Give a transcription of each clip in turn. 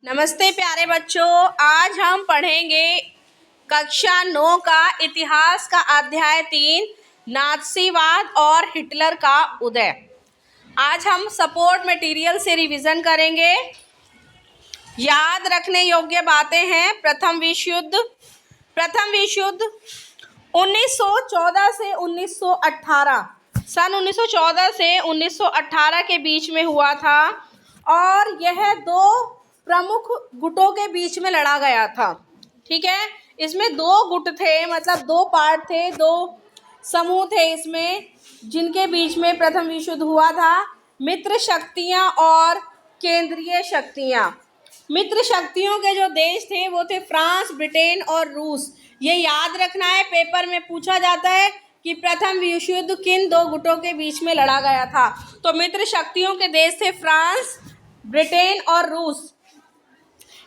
नमस्ते प्यारे बच्चों, आज हम पढ़ेंगे कक्षा 9 का इतिहास का अध्याय 3 नाज़ीवाद और हिटलर का उदय। आज हम सपोर्ट मटेरियल से रिवीजन करेंगे। याद रखने योग्य बातें हैं। प्रथम विश्व युद्ध 1914 से 1918 सन 1914 से 1918 के बीच में हुआ था और यह दो प्रमुख गुटों के बीच में लड़ा गया था। ठीक है, इसमें दो गुट थे, मतलब दो पार्ट थे, दो समूह थे इसमें, जिनके बीच में प्रथम विश्व युद्ध हुआ था। मित्र शक्तियां और केंद्रीय शक्तियां। मित्र शक्तियों के जो देश थे वो थे फ्रांस, ब्रिटेन और रूस। ये याद रखना है, पेपर में पूछा जाता है कि प्रथम विश्व युद्ध किन दो गुटों के बीच में लड़ा गया था। तो मित्र शक्तियों के देश थे फ्रांस, ब्रिटेन और रूस।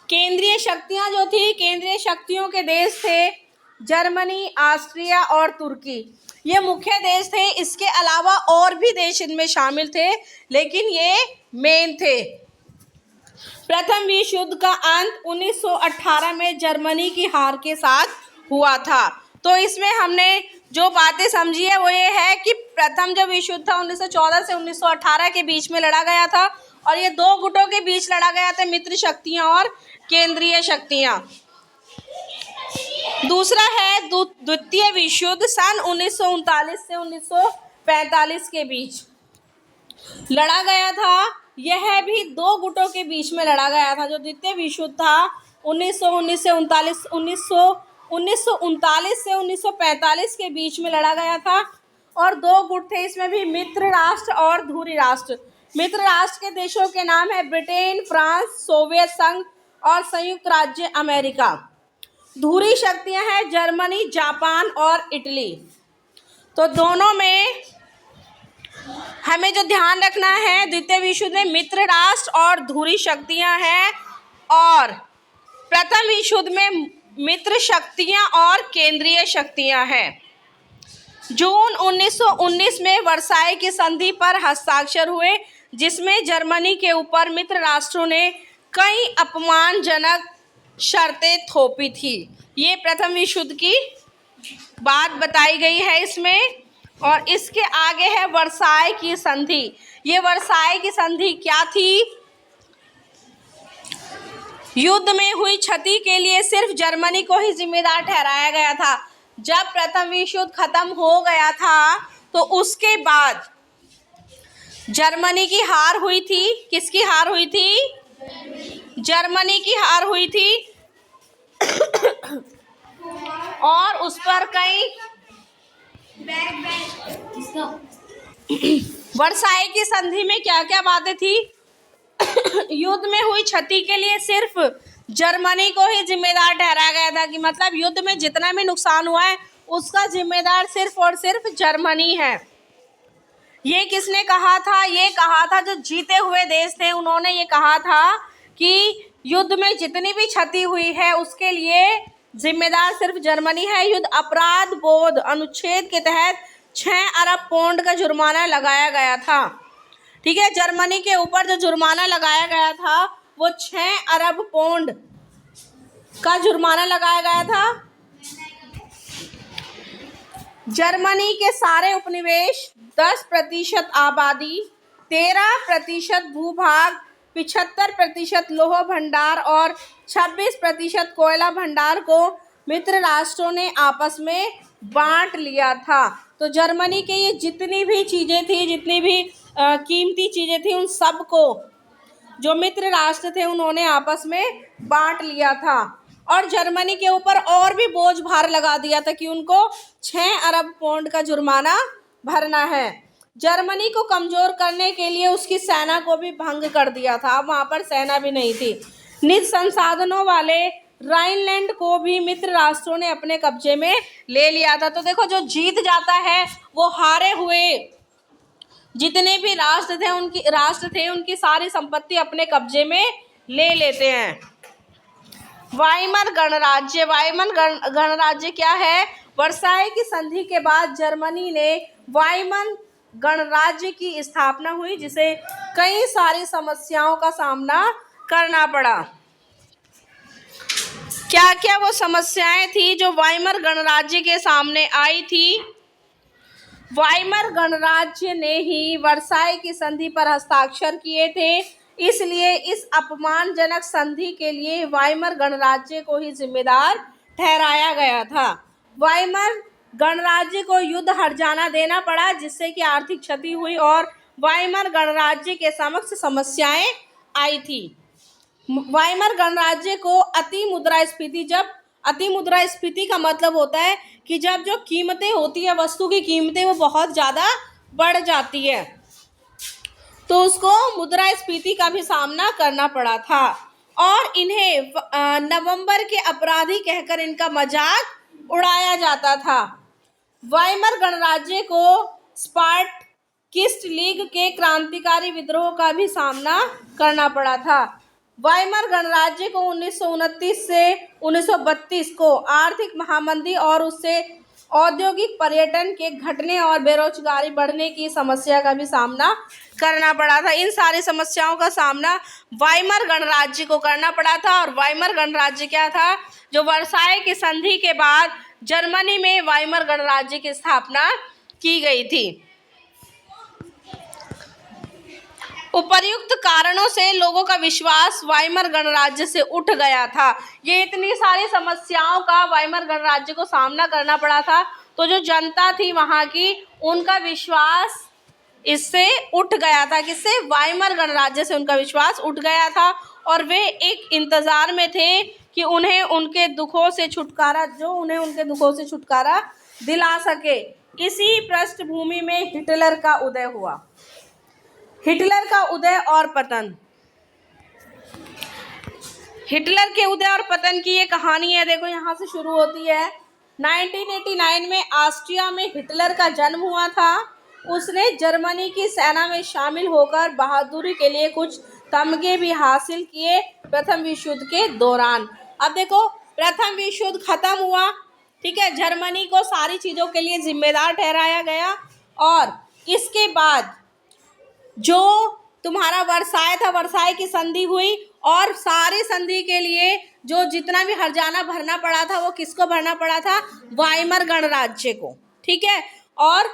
केंद्रीय शक्तियां जो थी, केंद्रीय शक्तियों के देश थे जर्मनी, ऑस्ट्रिया और तुर्की। ये मुख्य देश थे। इसके अलावा और भी देश इनमें शामिल थे, लेकिन ये मेन थे। प्रथम विश्व युद्ध का अंत 1918 में जर्मनी की हार के साथ हुआ था। तो इसमें हमने जो बातें समझी है वो ये है कि प्रथम जो विश्व युद्ध था 1914 से 1918 के बीच में लड़ा गया था और ये दो गुटों के बीच लड़ा गया था, मित्र शक्तियां और केंद्रीय शक्तियां। दूसरा है द्वितीय विश्व युद्ध, सन 1939 से 1945 के बीच लड़ा गया था। यह भी दो गुटों के बीच में लड़ा गया था। जो द्वितीय विश्व युद्ध था 1919 से 1939 से 1945 के बीच में लड़ा गया था और दो गुट थे। इसमें भी मित्र राष्ट्र और धुरी राष्ट्र। मित्र राष्ट्र के देशों के नाम है ब्रिटेन, फ्रांस, सोवियत संघ और संयुक्त राज्य अमेरिका। धुरी शक्तियां हैं जर्मनी, जापान और इटली। तो दोनों में हमें जो ध्यान रखना है, द्वितीय विश्व युद्ध में मित्र राष्ट्र और धुरी शक्तियां हैं और प्रथम विश्व युद्ध में मित्र शक्तियां और केंद्रीय शक्तियां हैं। जून 1919 में वर्साई की संधि पर हस्ताक्षर हुए, जिसमें जर्मनी के ऊपर मित्र राष्ट्रों ने कई अपमानजनक शर्तें थोपी थी। ये प्रथम विश्व युद्ध की बात बताई गई है इसमें। और इसके आगे है वर्साई की संधि। ये वर्साई की संधि क्या थी? युद्ध में हुई क्षति के लिए सिर्फ जर्मनी को ही जिम्मेदार ठहराया गया था। जब प्रथम विश्व युद्ध खत्म हो गया था तो उसके बाद जर्मनी की हार हुई थी। किसकी हार हुई थी? जर्मनी की हार हुई थी और उस पर कई वर्साई की संधि में क्या क्या बातें थी? युद्ध में हुई क्षति के लिए सिर्फ जर्मनी को ही जिम्मेदार ठहराया गया था कि मतलब युद्ध में जितना भी नुकसान हुआ है उसका जिम्मेदार सिर्फ और सिर्फ जर्मनी है। ये किसने कहा था? ये कहा था जो जीते हुए देश थे, उन्होंने ये कहा था कि युद्ध में जितनी भी क्षति हुई है उसके लिए जिम्मेदार सिर्फ जर्मनी है। युद्ध अपराध बोध अनुच्छेद के तहत 6 अरब पौंड का जुर्माना लगाया गया था। ठीक है, जर्मनी के ऊपर जो जुर्माना लगाया गया था वो 6 अरब पौंड का जुर्माना लगाया गया था। जर्मनी के सारे उपनिवेश, 10% आबादी, 13% भूभाग, 75% लोह भंडार और 26% कोयला भंडार को मित्र राष्ट्रों ने आपस में बांट लिया था। तो जर्मनी के ये जितनी भी चीज़ें थी, जितनी भी कीमती चीज़ें थी, उन सब को जो मित्र राष्ट्र थे उन्होंने आपस में बांट लिया था और जर्मनी के ऊपर और भी बोझ भार लगा दिया था कि उनको 6 अरब पौंड का जुर्माना भरना है। जर्मनी को कमज़ोर करने के लिए उसकी सेना को भी भंग कर दिया था। अब वहाँ पर सेना भी नहीं थी। निज संसाधनों वाले राइनलैंड को भी मित्र राष्ट्रों ने अपने कब्जे में ले लिया था। तो देखो, जो जीत जाता है वो हारे हुए जितने भी राष्ट्र थे उनकी सारी संपत्ति अपने कब्जे में ले लेते हैं। वाइमर गणराज्य। वाइमर गणराज्य क्या है? वर्साई की संधि के बाद जर्मनी ने वाइमर गणराज्य की स्थापना हुई, जिसे कई सारी समस्याओं का सामना करना पड़ा। क्या क्या वो समस्याएं थी जो वाइमर गणराज्य के सामने आई थी? वाइमर गणराज्य ने ही वर्साई की संधि पर हस्ताक्षर किए थे, इसलिए इस अपमानजनक संधि के लिए वाइमर गणराज्य को ही जिम्मेदार ठहराया गया था। वाइमर गणराज्य को युद्ध हर्जाना देना पड़ा, जिससे कि आर्थिक क्षति हुई और वाइमर गणराज्य के समक्ष समस्याएं आई थी। वाइमर गणराज्य को अति मुद्रास्फीति, जब अति मुद्रास्फीति का मतलब होता है कि जब जो कीमतें होती है, वस्तु की कीमतें वो बहुत ज़्यादा बढ़ जाती है, तो उसको मुद्रास्फीति का भी सामना करना पड़ा था और इन्हें नवंबर के अपराधी कहकर इनका मजाक उड़ाया जाता था। वाइमर गणराज्य को स्पार्टकिस्ट लीग के क्रांतिकारी विद्रोह का भी सामना करना पड़ा था। वाइमर गणराज्य को 1929 से 1932 को आर्थिक महामंदी और उससे औद्योगिक पर्यटन के घटने और बेरोजगारी बढ़ने की समस्या का भी सामना करना पड़ा था। इन सारी समस्याओं का सामना वाइमर गणराज्य को करना पड़ा था। और वाइमर गणराज्य क्या था? जो वर्साई की संधि के बाद जर्मनी में वाइमर गणराज्य की स्थापना की गई थी। उपर्युक्त कारणों से लोगों का विश्वास वाइमर गणराज्य से उठ गया था। ये इतनी सारी समस्याओं का वाइमर गणराज्य को सामना करना पड़ा था, तो जो जनता थी वहाँ की, उनका विश्वास इससे उठ गया था। किससे? वाइमर गणराज्य से उनका विश्वास उठ गया था और वे एक इंतज़ार में थे कि उन्हें उनके दुखों से छुटकारा दिला सके। इसी पृष्ठभूमि में हिटलर का उदय हुआ। हिटलर का उदय और पतन। हिटलर के उदय और पतन की ये कहानी है, देखो यहाँ से शुरू होती है। 1989 में ऑस्ट्रिया में हिटलर का जन्म हुआ था। उसने जर्मनी की सेना में शामिल होकर बहादुरी के लिए कुछ तमगे भी हासिल किए प्रथम विश्व युद्ध के दौरान। अब देखो, प्रथम विश्व युद्ध खत्म हुआ, ठीक है, जर्मनी को सारी चीज़ों के लिए जिम्मेदार ठहराया गया और इसके बाद जो तुम्हारा वर्साई था, वर्साई की संधि हुई और सारी संधि के लिए जो जितना भी हर्जाना भरना पड़ा था वो किसको भरना पड़ा था? वाइमर गणराज्य को, ठीक है। और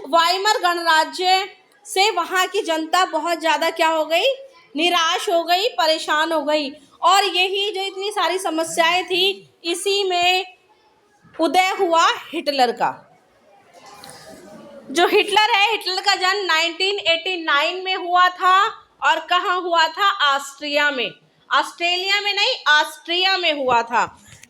वाइमर गणराज्य से वहाँ की जनता बहुत ज़्यादा क्या हो गई? निराश हो गई, परेशान हो गई और यही जो इतनी सारी समस्याएं थी, इसी में उदय हुआ हिटलर का। जो हिटलर है, हिटलर का जन्म 1989 में हुआ था और कहाँ हुआ था? ऑस्ट्रिया में। ऑस्ट्रेलिया में नहीं, ऑस्ट्रिया में हुआ था।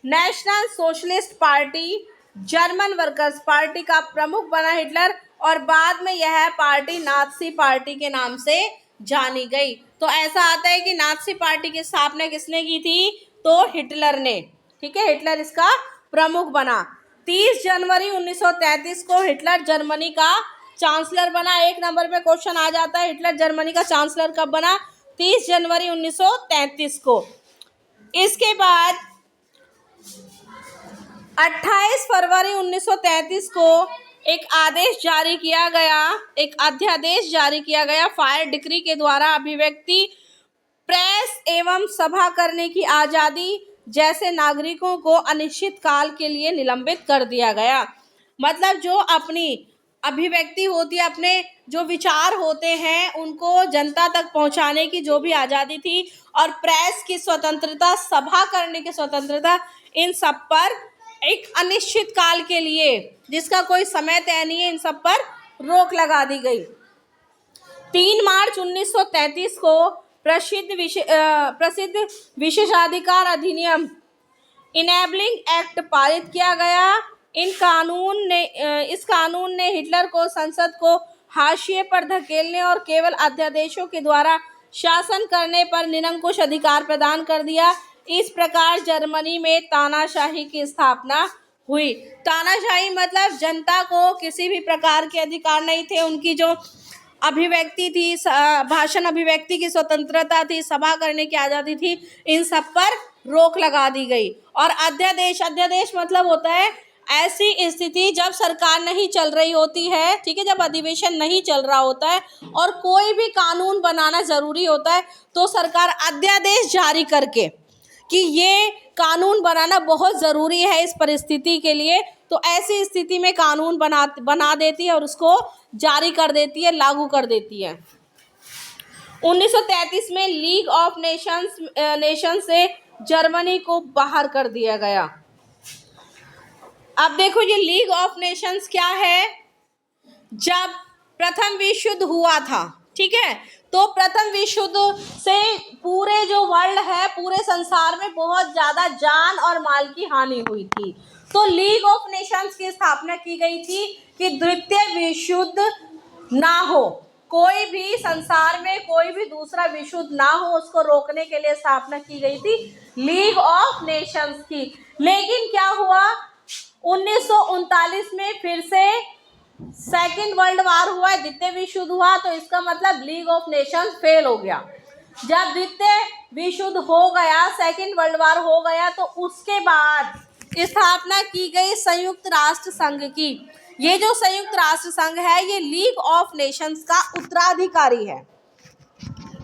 National socialist party, German workers party का प्रमुख बना हिटलर और बाद में यह पार्टी नात्सी पार्टी के नाम से जानी गई। तो ऐसा आता है कि नात्सी पार्टी की स्थापना किसने की थी? तो हिटलर ने, ठीक है, हिटलर इसका प्रमुख बना। 30 जनवरी 1933 को हिटलर जर्मनी का चांसलर बना। एक नंबर पे क्वेश्चन आ जाता है, हिटलर जर्मनी का चांसलर कब बना? 30 जनवरी 1933 को। इसके बाद 28 फरवरी 1933 को एक अध्यादेश जारी किया गया फायर डिक्री के द्वारा अभिव्यक्ति, प्रेस एवं सभा करने की आज़ादी जैसे नागरिकों को अनिश्चित काल के लिए निलंबित कर दिया गया। मतलब जो अपनी अभिव्यक्ति होती है, अपने जो विचार होते हैं उनको जनता तक पहुंचाने की जो भी आज़ादी थी और प्रेस की स्वतंत्रता, सभा करने की स्वतंत्रता, इन सब पर एक अनिश्चित काल के लिए, जिसका कोई समय तय नहीं है, इन सब पर रोक लगा दी गई। 3 मार्च 1933 को प्रसिद्ध विशेषाधिकार अधिनियम इनेबलिंग एक्ट पारित किया गया। इस कानून ने हिटलर को संसद को हाशिए पर धकेलने और केवल अध्यादेशों के द्वारा शासन करने पर निरंकुश अधिकार प्रदान कर दिया। इस प्रकार जर्मनी में तानाशाही की स्थापना हुई। तानाशाही मतलब जनता को किसी भी प्रकार के अधिकार नहीं थे, उनकी जो अभिव्यक्ति थी, भाषण अभिव्यक्ति की स्वतंत्रता थी, सभा करने की आज़ादी थी, इन सब पर रोक लगा दी गई। और अध्यादेश मतलब होता है ऐसी स्थिति जब सरकार नहीं चल रही होती है, ठीक है, जब अधिवेशन नहीं चल रहा होता है और कोई भी कानून बनाना ज़रूरी होता है, तो सरकार अध्यादेश जारी करके कि ये कानून बनाना बहुत ज़रूरी है इस परिस्थिति के लिए, तो ऐसी स्थिति में कानून बना देती है और उसको जारी कर देती है, लागू कर देती है। 1933 में लीग ऑफ नेशंस से जर्मनी को बाहर कर दिया गया। अब देखो ये लीग ऑफ नेशंस क्या है। जब प्रथम विश्व युद्ध हुआ था, ठीक है, तो प्रथम विश्व युद्ध से पूरे जो वर्ल्ड है, पूरे संसार में बहुत ज़्यादा जान और माल की हानि हुई थी। तो लीग ऑफ नेशंस की स्थापना की गई थी कि द्वितीय विश्व युद्ध ना हो, कोई भी संसार में कोई भी दूसरा विश्व युद्ध ना हो, उसको रोकने के लिए स्थापना की गई थी लीग ऑफ नेशंस की। लेकिन क्या हुआ, 1939 में फिर से सेकेंड वर्ल्ड वार हुआ, द्वितीय विश्व युद्ध हुआ, तो इसका मतलब लीग ऑफ नेशंस फेल हो गया। जब द्वितीय विश्व युद्ध हो गया, सेकेंड वर्ल्ड वार हो गया, तो उसके बाद स्थापना की गई संयुक्त राष्ट्र संघ की। ये जो संयुक्त राष्ट्र संघ है, ये लीग ऑफ नेशंस का उत्तराधिकारी है,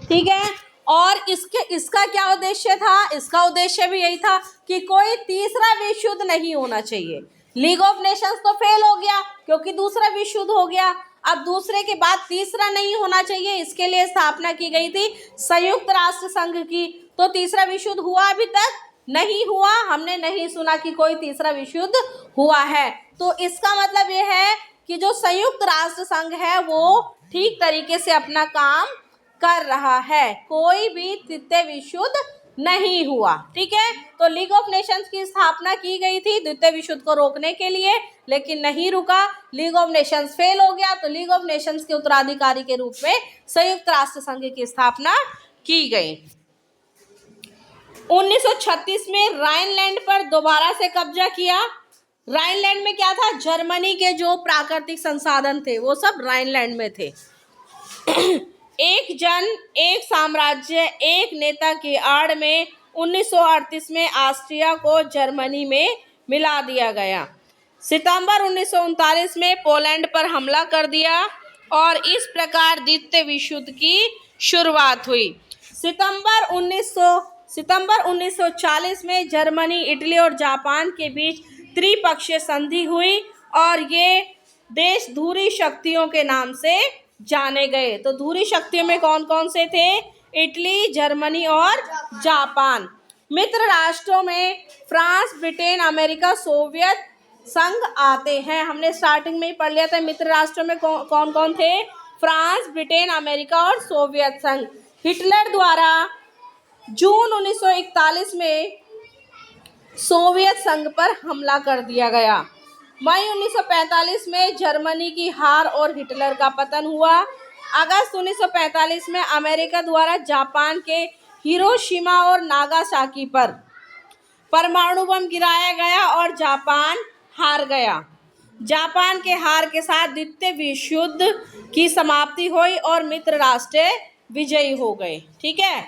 ठीक है। और इसका क्या उद्देश्य था, इसका उद्देश्य भी यही था कि कोई तीसरा विश्व युद्ध नहीं होना चाहिए। लीग ऑफ नेशंस तो फेल हो गया क्योंकि दूसरा विश्व युद्ध हो गया, अब दूसरे के बाद तीसरा नहीं होना चाहिए, इसके लिए स्थापना की गई थी संयुक्त राष्ट्र संघ की। तो तीसरा विश्व युद्ध हुआ अभी तक नहीं हुआ, हमने नहीं सुना कि कोई तीसरा विश्व युद्ध हुआ है। तो इसका मतलब ये है कि जो संयुक्त राष्ट्र संघ है वो ठीक तरीके से अपना काम कर रहा है, कोई भी तृतीय विश्व युद्ध नहीं हुआ, ठीक है। तो लीग ऑफ नेशंस की स्थापना की गई थी द्वितीय विश्व युद्ध को रोकने के लिए, लेकिन नहीं रुका, लीग ऑफ नेशंस फेल हो गया, तो लीग ऑफ नेशंस के उत्तराधिकारी के रूप में संयुक्त राष्ट्र संघ की स्थापना की गई। 1936 में राइनलैंड पर दोबारा से कब्जा किया। राइनलैंड में क्या था, जर्मनी के जो प्राकृतिक संसाधन थे वो सब राइनलैंड में थे। एक जन एक साम्राज्य एक नेता की आड़ में 1938 में ऑस्ट्रिया को जर्मनी में मिला दिया गया। सितंबर 1939 में पोलैंड पर हमला कर दिया और इस प्रकार द्वितीय विश्व युद्ध की शुरुआत हुई। सितंबर 1940 में जर्मनी, इटली और जापान के बीच त्रिपक्षीय संधि हुई और ये देश धुरी शक्तियों के नाम से जाने गए। तो धुरी शक्तियों में कौन कौन से थे, इटली, जर्मनी और जापान। मित्र राष्ट्रों में फ्रांस, ब्रिटेन, अमेरिका, सोवियत संघ आते हैं। हमने स्टार्टिंग में ही पढ़ लिया था मित्र राष्ट्रों में कौन कौन थे, फ्रांस, ब्रिटेन, अमेरिका और सोवियत संघ। हिटलर द्वारा जून 1941 में सोवियत संघ पर हमला कर दिया गया। मई 1945 में जर्मनी की हार और हिटलर का पतन हुआ। अगस्त 1945 में अमेरिका द्वारा जापान के हिरोशिमा और नागासाकी पर परमाणु बम गिराया गया और जापान हार गया। जापान के हार के साथ द्वितीय विश्व युद्ध की समाप्ति हुई और मित्र राष्ट्र विजयी हो गए, ठीक है।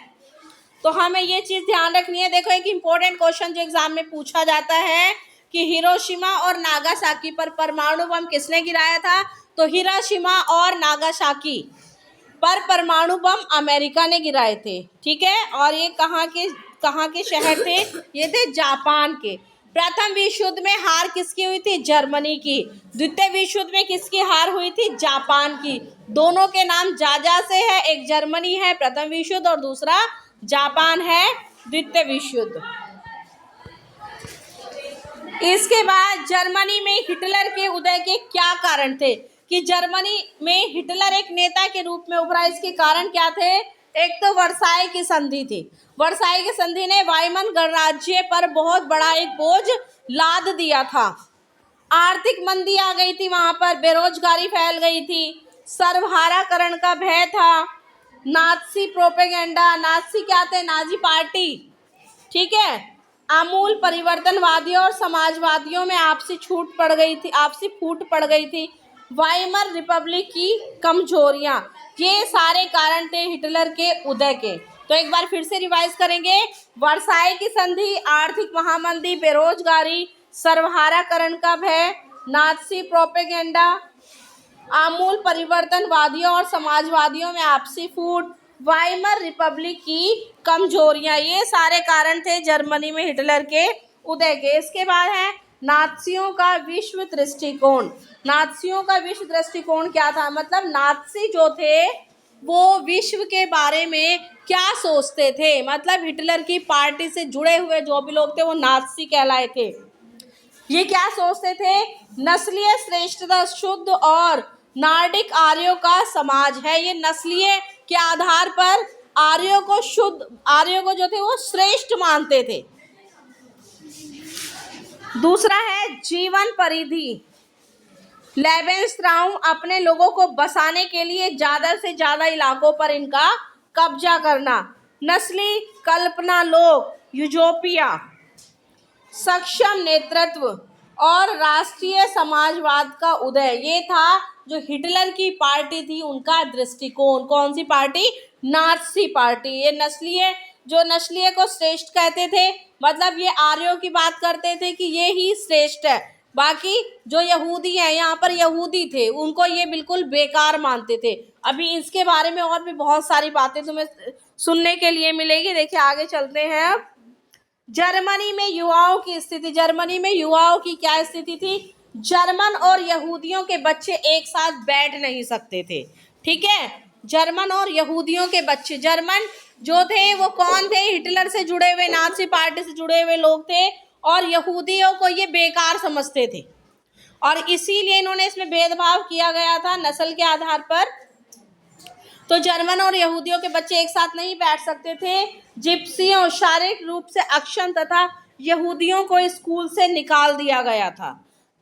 तो हमें ये चीज़ ध्यान रखनी है। देखो एक इम्पोर्टेंट क्वेश्चन जो एग्जाम में पूछा जाता है कि हिरोशिमा और नागासाकी पर परमाणु बम किसने गिराया था, तो हिरोशिमा और नागासाकी पर परमाणु बम अमेरिका ने गिराए थे, ठीक है। और ये कहाँ के शहर थे, ये थे जापान के। प्रथम विश्व युद्ध में हार किसकी हुई थी, जर्मनी की। द्वितीय विश्व युद्ध में किसकी हार हुई थी, जापान की। दोनों के नाम जा से है, एक जर्मनी है प्रथम विश्व युद्ध और दूसरा जापान है द्वितीय विश्व युद्ध। इसके बाद जर्मनी में हिटलर के उदय के क्या कारण थे, कि जर्मनी में हिटलर एक नेता के रूप में उभरा, इसके कारण क्या थे। एक तो वर्साई की संधि थी। वर्साई की संधि ने वायुमन गणराज्य पर बहुत बड़ा एक बोझ लाद दिया था। आर्थिक मंदी आ गई थी, वहां पर बेरोजगारी फैल गई थी, सर्वहाराकरण का भय था, नाज़ी प्रोपेगेंडा, नाज़ी क्या थे, नाज़ी पार्टी, ठीक है। आमूल परिवर्तनवादियों और समाजवादियों में आपसी फूट पड़ गई थी। वाइमर रिपब्लिक की कमजोरियां, ये सारे कारण थे हिटलर के उदय के। तो एक बार फिर से रिवाइज करेंगे। वर्साई की संधि, आर्थिक महामंदी, बेरोजगारी, सर्वहाराकरण का भय, नाज़ी प्रोपेगेंडा, आमूल परिवर्तनवादियों और समाजवादियों में आपसी फूट, वाइमर रिपब्लिक की कमजोरियां, ये सारे कारण थे जर्मनी में हिटलर के उदय के। इसके बाद है नात्सियों का विश्व दृष्टिकोण। नात्सियों का विश्व दृष्टिकोण क्या था, मतलब नात्सी जो थे वो विश्व के बारे में क्या सोचते थे, मतलब हिटलर की पार्टी से जुड़े हुए जो भी लोग थे वो नात्सी कहलाए थे। ये क्या सोचते थे, नस्लीय श्रेष्ठता, शुद्ध और नार्डिक आर्यों का समाज है। ये नस्लीय के आधार पर आर्यों को जो थे वो श्रेष्ठ मानते थे। दूसरा है जीवन परिधि। लेबेनस्ट्राउम, अपने लोगों को बसाने के लिए ज्यादा से ज्यादा इलाकों पर इनका कब्जा करना। नस्ली कल्पना लोग, यूटोपिया, सक्षम नेतृत्व और राष्ट्रीय समाजवाद का उदय, ये था जो हिटलर की पार्टी थी उनका दृष्टिकोण। कौन सी पार्टी, नात्सी पार्टी। ये नस्लीय को श्रेष्ठ कहते थे, मतलब ये आर्यों की बात करते थे कि ये ही श्रेष्ठ है, बाकी जो यहूदी हैं, यहाँ पर यहूदी थे, उनको ये बिल्कुल बेकार मानते थे। अभी इसके बारे में और भी बहुत सारी बातें तुम्हें सुनने के लिए मिलेगी। देखिए आगे चलते हैं। अब जर्मनी में युवाओं की स्थिति। जर्मनी में युवाओं की क्या स्थिति थी, जर्मन और यहूदियों के बच्चे एक साथ बैठ नहीं सकते थे। ठीक है, जर्मन और यहूदियों के बच्चे, जर्मन जो थे वो कौन थे, हिटलर से जुड़े हुए, नाज़ी पार्टी से जुड़े हुए लोग थे, और यहूदियों को ये बेकार समझते थे, और इसीलिए इन्होंने इसमें भेदभाव किया गया था नस्ल के आधार पर। तो जर्मन और यहूदियों के बच्चे एक साथ नहीं बैठ सकते थे। जिप्सियों, शारीरिक रूप से अक्षम तथा यहूदियों को स्कूल से निकाल दिया गया था।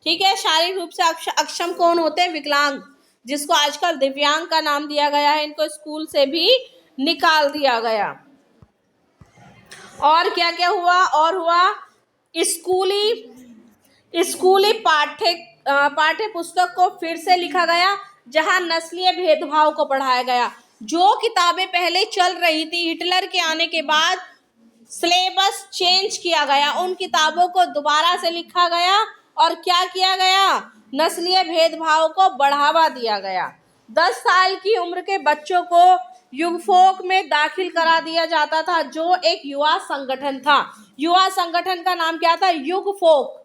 ठीक है, शारीरिक रूप से अक्षम कौन होते हैं, विकलांग, जिसको आजकल दिव्यांग का नाम दिया गया है, इनको स्कूल से भी निकाल दिया गया। और क्या क्या हुआ, और हुआ स्कूली पाठ्य पुस्तक को फिर से लिखा गया, जहां नस्लीय भेदभाव को पढ़ाया गया। जो किताबें पहले चल रही थी, हिटलर के आने के बाद सिलेबस चेंज किया गया, उन किताबों को दोबारा से लिखा गया, और क्या किया गया, नस्लीय भेदभाव को बढ़ावा दिया गया। 10 साल की उम्र के बच्चों को युगफोक में दाखिल करा दिया जाता था, जो एक युवा संगठन था। युवा संगठन का नाम क्या था, युगफोक।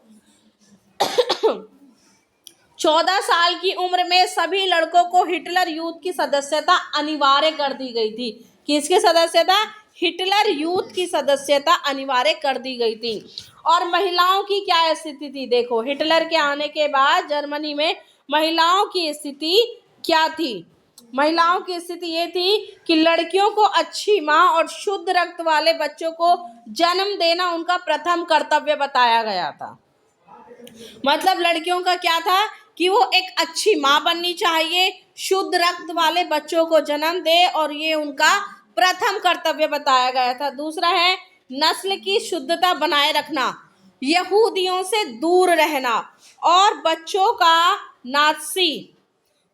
14 साल की उम्र में सभी लड़कों को हिटलर यूथ की सदस्यता अनिवार्य कर दी गई थी। किसकी सदस्यता, हिटलर यूथ की सदस्यता अनिवार्य कर दी गई थी। और महिलाओं की क्या स्थिति थी, देखो हिटलर के आने के बाद जर्मनी में महिलाओं की स्थिति क्या थी। महिलाओं की स्थिति ये थी कि लड़कियों को अच्छी माँ और शुद्ध रक्त वाले बच्चों को जन्म देना उनका प्रथम कर्तव्य बताया गया था। मतलब लड़कियों का क्या था कि वो एक अच्छी माँ बननी चाहिए, शुद्ध रक्त वाले बच्चों को जन्म दे, और ये उनका प्रथम कर्तव्य बताया गया था। दूसरा है नस्ल की शुद्धता बनाए रखना, यहूदियों से दूर रहना, और बच्चों का नात्सी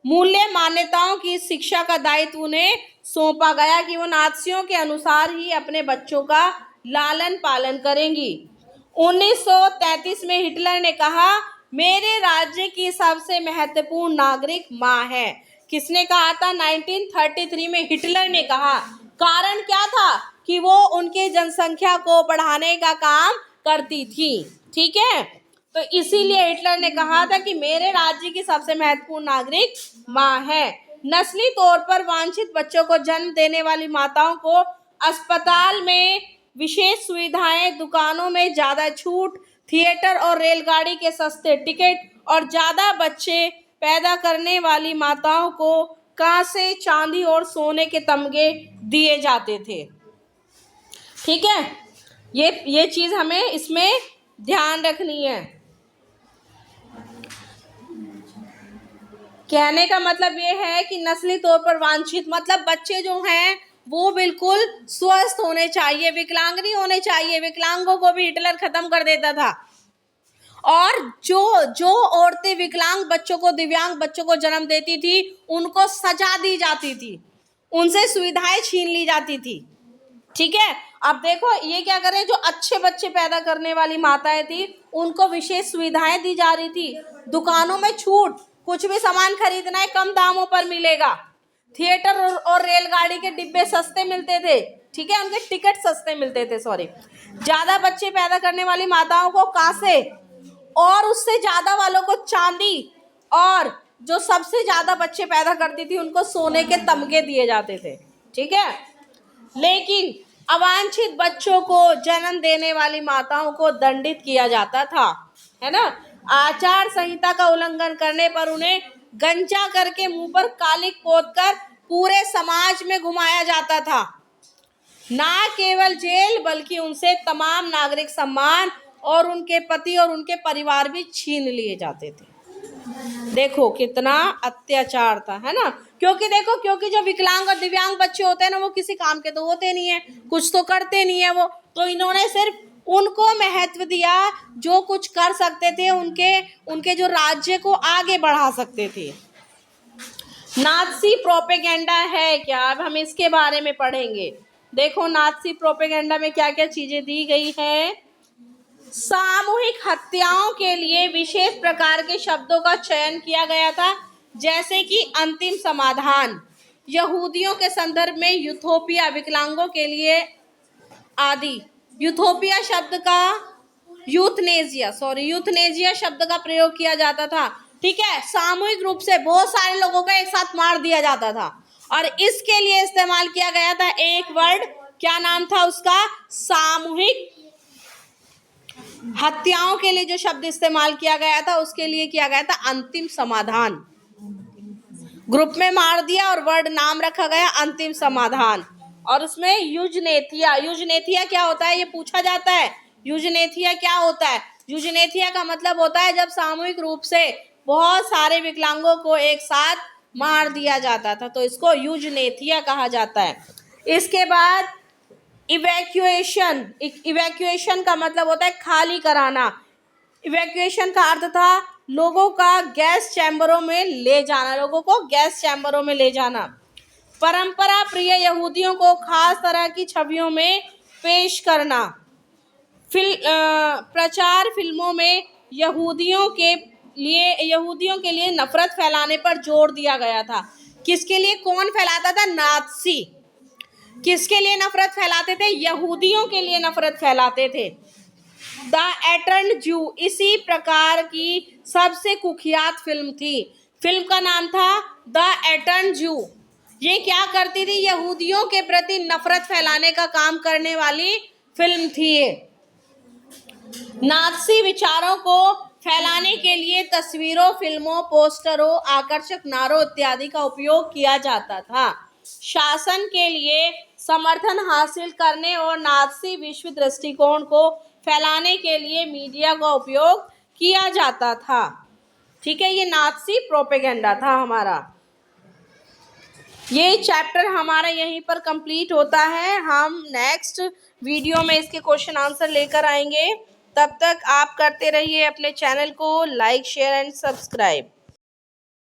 मूल्य मान्यताओं की शिक्षा का दायित्व उन्हें सौंपा गया कि वो नात्सियों के अनुसार ही अपने बच्चों का लालन पालन करेंगी। 1933 में हिटलर ने कहा, मेरे राज्य की सबसे महत्वपूर्ण नागरिक माँ है। किसने कहा था, 1933 में हिटलर ने कहा। कारण क्या था कि वो उनके जनसंख्या को बढ़ाने का काम करती थी। ठीक है, तो इसीलिए हिटलर ने कहा था कि मेरे राज्य की सबसे महत्वपूर्ण नागरिक माँ है। नस्ली तौर पर वांछित बच्चों को जन्म देने वाली माताओं को अस्पताल में विशेष सुविधाएं, दुकानों में ज़्यादा छूट, थिएटर और रेलगाड़ी के सस्ते टिकट, और ज़्यादा बच्चे पैदा करने वाली माताओं को कांसे, चांदी और सोने के तमगे दिए जाते थे। ठीक है, ये चीज़ हमें इसमें ध्यान रखनी है। कहने का मतलब ये है कि नस्ली तौर पर वांछित, मतलब बच्चे जो हैं वो बिल्कुल स्वस्थ होने चाहिए, विकलांग नहीं होने चाहिए। विकलांगों को भी हिटलर खत्म कर देता था, और जो औरतें विकलांग बच्चों को, दिव्यांग बच्चों को जन्म देती थी, उनको सजा दी जाती थी, उनसे सुविधाएं छीन ली जाती थी। ठीक है, अब देखो ये क्या करें, जो अच्छे बच्चे पैदा करने वाली माताएं थी उनको विशेष सुविधाएं दी जा रही थी, दुकानों में छूट, कुछ भी सामान खरीदना है कम दामों पर मिलेगा, थिएटर और रेलगाड़ी के डिब्बे सस्ते मिलते थे, ठीक है, उनके टिकट सस्ते मिलते थे, सॉरी। ज्यादा बच्चे पैदा करने वाली माताओं को कांसे और उससे ज्यादा वालों को चांदी, और जो सबसे ज्यादा बच्चे पैदा करती थी उनको सोने के तमगे दिए जाते थे, ठीक है। लेकिन अवांछित बच्चों को जन्म देने वाली माताओं को दंडित किया जाता था, है ना। आचार संहिता का उल्लंघन करने पर उन्हें गंजा करके मुंह पर कालिक पोतकर पूरे समाज में घुमाया जाता था। ना केवल जेल बल्कि उनसे तमाम नागरिक सम्मान और उनके पति और उनके परिवार भी छीन लिए जाते थे। देखो कितना अत्याचार था, है ना। क्योंकि जो विकलांग और दिव्यांग बच्चे होते हैं ना, वो किसी काम के तो होते नहीं है, कुछ तो करते नहीं है वो, तो इन्होंने सिर्फ उनको महत्व दिया जो कुछ कर सकते थे, उनके जो राज्य को आगे बढ़ा सकते थे। नाज़ी प्रोपेगेंडा है क्या, अब हम इसके बारे में पढ़ेंगे। देखो नाज़ी प्रोपेगेंडा में क्या क्या चीजें दी गई है। सामूहिक हत्याओं के लिए विशेष प्रकार के शब्दों का चयन किया गया था, जैसे कि अंतिम समाधान, यहूदियों के संदर्भ में यूथोपिया, विकलांगों के लिए आदि। यूथोपिया शब्द का यूथनेजिया शब्द का प्रयोग किया जाता था, ठीक है। सामूहिक रूप से बहुत सारे लोगों को एक साथ मार दिया जाता था, और इसके लिए इस्तेमाल किया गया था एक वर्ड, क्या नाम था उसका, सामूहिक हत्याओं के लिए जो शब्द इस्तेमाल किया गया था उसके लिए किया गया था अंतिम समाधान। ग्रुप में मार दिया और वर्ड नाम रखा गया अंतिम समाधान। और उसमें यूजनेथिया क्या होता है ये पूछा जाता है। यूजनेथिया क्या होता है, यूजनेथिया का मतलब होता है जब सामूहिक रूप से बहुत सारे विकलांगों को एक साथ मार दिया जाता था, तो इसको यूजनेथिया कहा जाता है। इसके बाद इवैक्यूएशन का मतलब होता है खाली कराना। इवैक्यूएशन का अर्थ था लोगों को गैस चैम्बरों में ले जाना। परंपरा प्रिय यहूदियों को खास तरह की छवियों में पेश करना। प्रचार फिल्मों में यहूदियों के लिए नफरत फैलाने पर जोर दिया गया था। किसके लिए, कौन फैलाता था, नाज़ी। किसके लिए नफरत फैलाते थे, यहूदियों के लिए नफरत फैलाते थे। द एटर्न जू इसी प्रकार की सबसे कुख्यात फिल्म थी। फिल्म का नाम था द एटर्न जू। ये क्या करती थी, यहूदियों के प्रति नफरत फैलाने का काम करने वाली फिल्म थी। नाज़ी विचारों को फैलाने के लिए तस्वीरों, फिल्मों, पोस्टरों, आकर्षक नारों इत्यादि का उपयोग किया जाता था। शासन के लिए समर्थन हासिल करने और नाज़ी विश्व दृष्टिकोण को फैलाने के लिए मीडिया का उपयोग किया जाता था, ठीक है। ये नाज़ी प्रोपेगेंडा था हमारा। ये चैप्टर हमारा यहीं पर कंप्लीट होता है। हम नेक्स्ट वीडियो में इसके क्वेश्चन आंसर लेकर आएंगे। तब तक आप करते रहिए अपने चैनल को लाइक, शेयर एंड सब्सक्राइब।